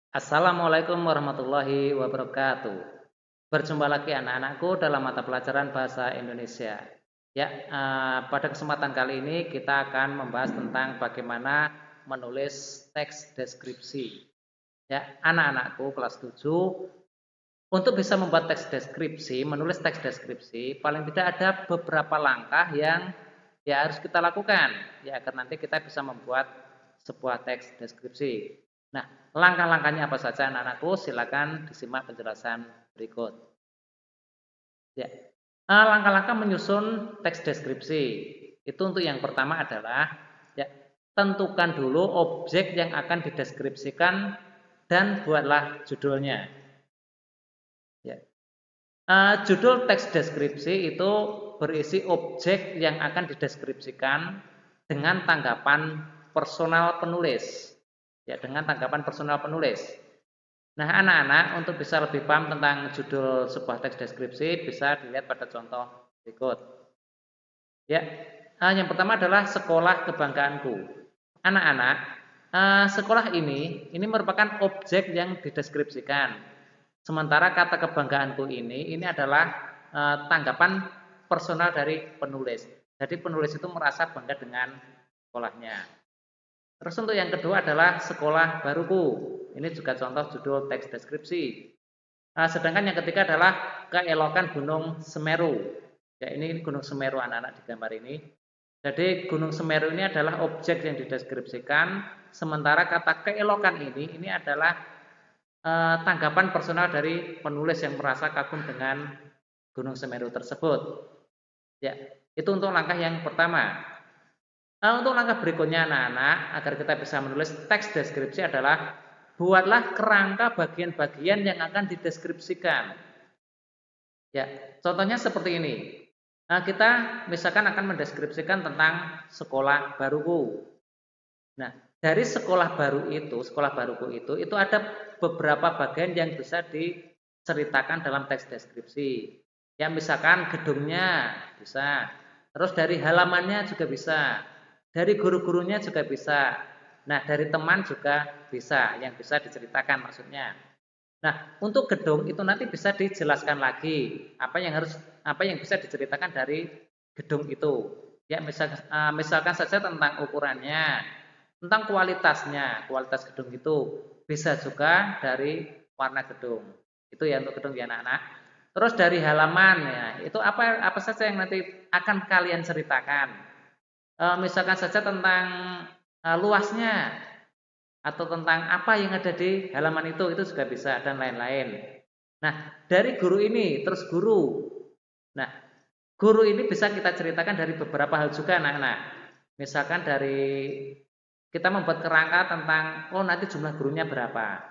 Assalamualaikum warahmatullahi wabarakatuh. Berjumpa lagi anak-anakku dalam mata pelajaran bahasa Indonesia. Ya, pada kesempatan kali ini kita akan membahas tentang bagaimana menulis teks deskripsi. Ya, anak-anakku kelas 7, untuk bisa membuat teks deskripsi, menulis teks deskripsi, paling tidak ada beberapa langkah yang harus kita lakukan ya agar nanti kita bisa membuat sebuah teks deskripsi. Nah, langkah-langkahnya apa saja anak-anakku? Silakan disimak penjelasan berikut. Ya. Langkah-langkah menyusun teks deskripsi. Itu untuk yang pertama adalah ya, tentukan dulu objek yang akan dideskripsikan dan buatlah judulnya. Ya. Judul teks deskripsi itu berisi objek yang akan dideskripsikan dengan tanggapan personal penulis. Ya, dengan tanggapan personal penulis. Nah, anak-anak untuk bisa lebih paham tentang judul sebuah teks deskripsi bisa dilihat pada contoh berikut. Ya, yang pertama adalah sekolah kebanggaanku. Anak-anak, sekolah ini merupakan objek yang dideskripsikan. Sementara kata kebanggaanku ini adalah tanggapan personal dari penulis. Jadi penulis itu merasa bangga dengan sekolahnya. Terus untuk yang kedua adalah sekolah baruku. Ini juga contoh judul teks deskripsi. Sedangkan yang ketiga adalah keelokan Gunung Semeru. Ya, ini Gunung Semeru anak-anak di gambar ini. Jadi Gunung Semeru ini adalah objek yang dideskripsikan, sementara kata keelokan ini adalah tanggapan personal dari penulis yang merasa kagum dengan Gunung Semeru tersebut. Ya, itu untuk langkah yang pertama. Untuk langkah berikutnya anak-anak, agar kita bisa menulis teks deskripsi adalah buatlah kerangka bagian-bagian yang akan dideskripsikan. Ya, contohnya seperti ini. Nah, kita misalkan akan mendeskripsikan tentang sekolah baruku. Nah, dari sekolah baruku itu ada beberapa bagian yang bisa diceritakan dalam teks deskripsi. Ya, misalkan gedungnya bisa, terus dari halamannya juga bisa, dari guru-gurunya juga bisa. Nah, dari teman juga bisa, yang bisa diceritakan maksudnya. Nah, untuk gedung itu nanti bisa dijelaskan lagi apa yang bisa diceritakan dari gedung itu. Ya, misalkan saja tentang ukurannya, tentang kualitasnya, kualitas gedung itu bisa juga dari warna gedung. Itu ya untuk gedung ya anak-anak. Terus dari halaman ya, itu apa saja yang nanti akan kalian ceritakan. Misalkan saja tentang luasnya, atau tentang apa yang ada di halaman itu juga bisa dan lain-lain. Nah, dari guru ini terus guru. Nah, guru ini bisa kita ceritakan dari beberapa hal juga anak-anak. Misalkan dari kita membuat kerangka tentang nanti jumlah gurunya berapa.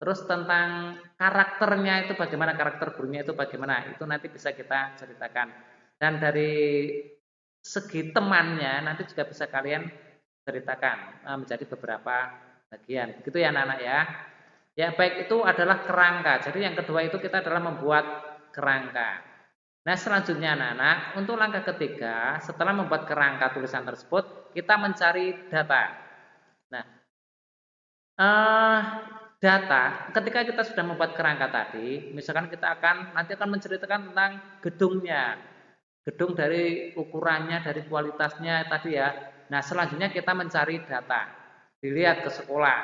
Terus tentang karakternya itu bagaimana, karakter gurunya itu bagaimana, itu nanti bisa kita ceritakan. Dan dari segi temannya nanti juga bisa kalian ceritakan menjadi beberapa bagian. Begitu ya anak-anak ya. Ya, baik, itu adalah kerangka. Jadi yang kedua itu kita adalah membuat kerangka. Nah, selanjutnya anak-anak, untuk langkah ketiga, setelah membuat kerangka tulisan tersebut, kita mencari data. Nah, data ketika kita sudah membuat kerangka tadi, misalkan kita nanti akan menceritakan tentang gedungnya. Gedung dari ukurannya, dari kualitasnya tadi ya. Nah, selanjutnya kita mencari data. Dilihat ke sekolah.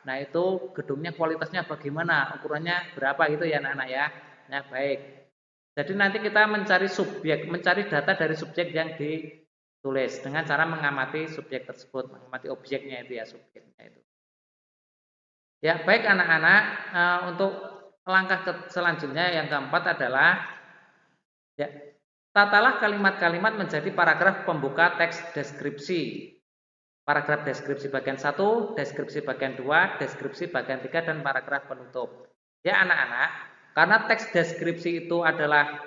Nah, itu gedungnya kualitasnya bagaimana, ukurannya berapa gitu ya anak-anak ya. Nah, baik. Jadi nanti kita mencari data dari subjek yang ditulis dengan cara mengamati subjek tersebut, mengamati objeknya itu ya, subjeknya itu. Ya, baik anak-anak, untuk langkah selanjutnya yang keempat adalah ya, tatalah kalimat-kalimat menjadi paragraf pembuka teks deskripsi. Paragraf deskripsi bagian 1, deskripsi bagian 2, deskripsi bagian 3, dan paragraf penutup. Ya anak-anak, karena teks deskripsi itu adalah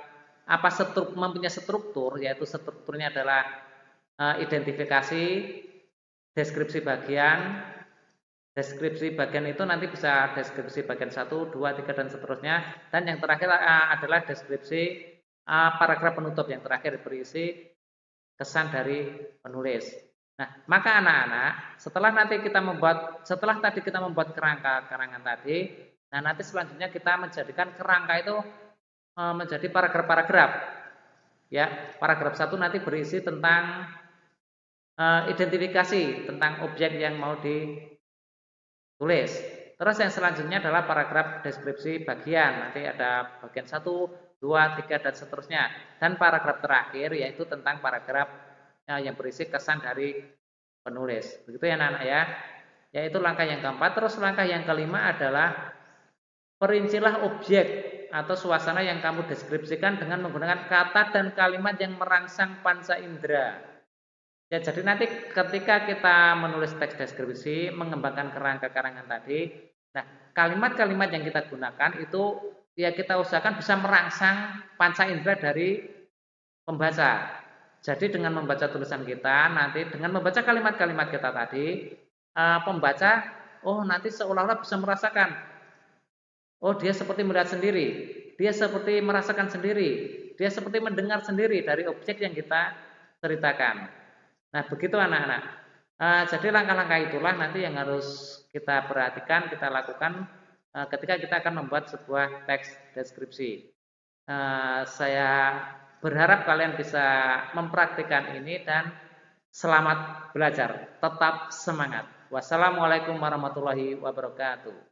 mempunyai struktur, yaitu strukturnya adalah identifikasi, deskripsi bagian itu nanti bisa deskripsi bagian 1, 2, 3, dan seterusnya. Dan yang terakhir adalah deskripsi paragraf penutup yang terakhir berisi kesan dari penulis. Nah, maka anak-anak, setelah tadi kita membuat kerangka karangan tadi, nah nanti selanjutnya kita menjadikan kerangka itu menjadi paragraf-paragraf. Ya, paragraf 1 nanti berisi tentang identifikasi tentang objek yang mau ditulis. Terus yang selanjutnya adalah paragraf deskripsi bagian. Nanti ada bagian 1, 2, 3 dan seterusnya. Dan paragraf terakhir yaitu tentang paragraf yang berisi kesan dari penulis. Begitu ya anak-anak ya. Yaitu langkah yang keempat. Terus langkah yang kelima adalah perincilah objek atau suasana yang kamu deskripsikan dengan menggunakan kata dan kalimat yang merangsang panca indera. Ya, jadi nanti ketika kita menulis teks deskripsi, mengembangkan kerangka karangan tadi, nah kalimat-kalimat yang kita gunakan itu ya kita usahakan bisa merangsang panca indera dari pembaca. Jadi dengan membaca tulisan kita, nanti dengan membaca kalimat-kalimat kita tadi, pembaca, oh nanti seolah-olah bisa merasakan, oh dia seperti melihat sendiri, dia seperti merasakan sendiri, dia seperti mendengar sendiri dari objek yang kita ceritakan. Nah, begitu anak-anak. Jadi langkah-langkah itulah nanti yang harus kita perhatikan, kita lakukan ketika kita akan membuat sebuah teks deskripsi. Saya berharap kalian bisa mempraktikkan ini dan selamat belajar. Tetap semangat. Wassalamualaikum warahmatullahi wabarakatuh.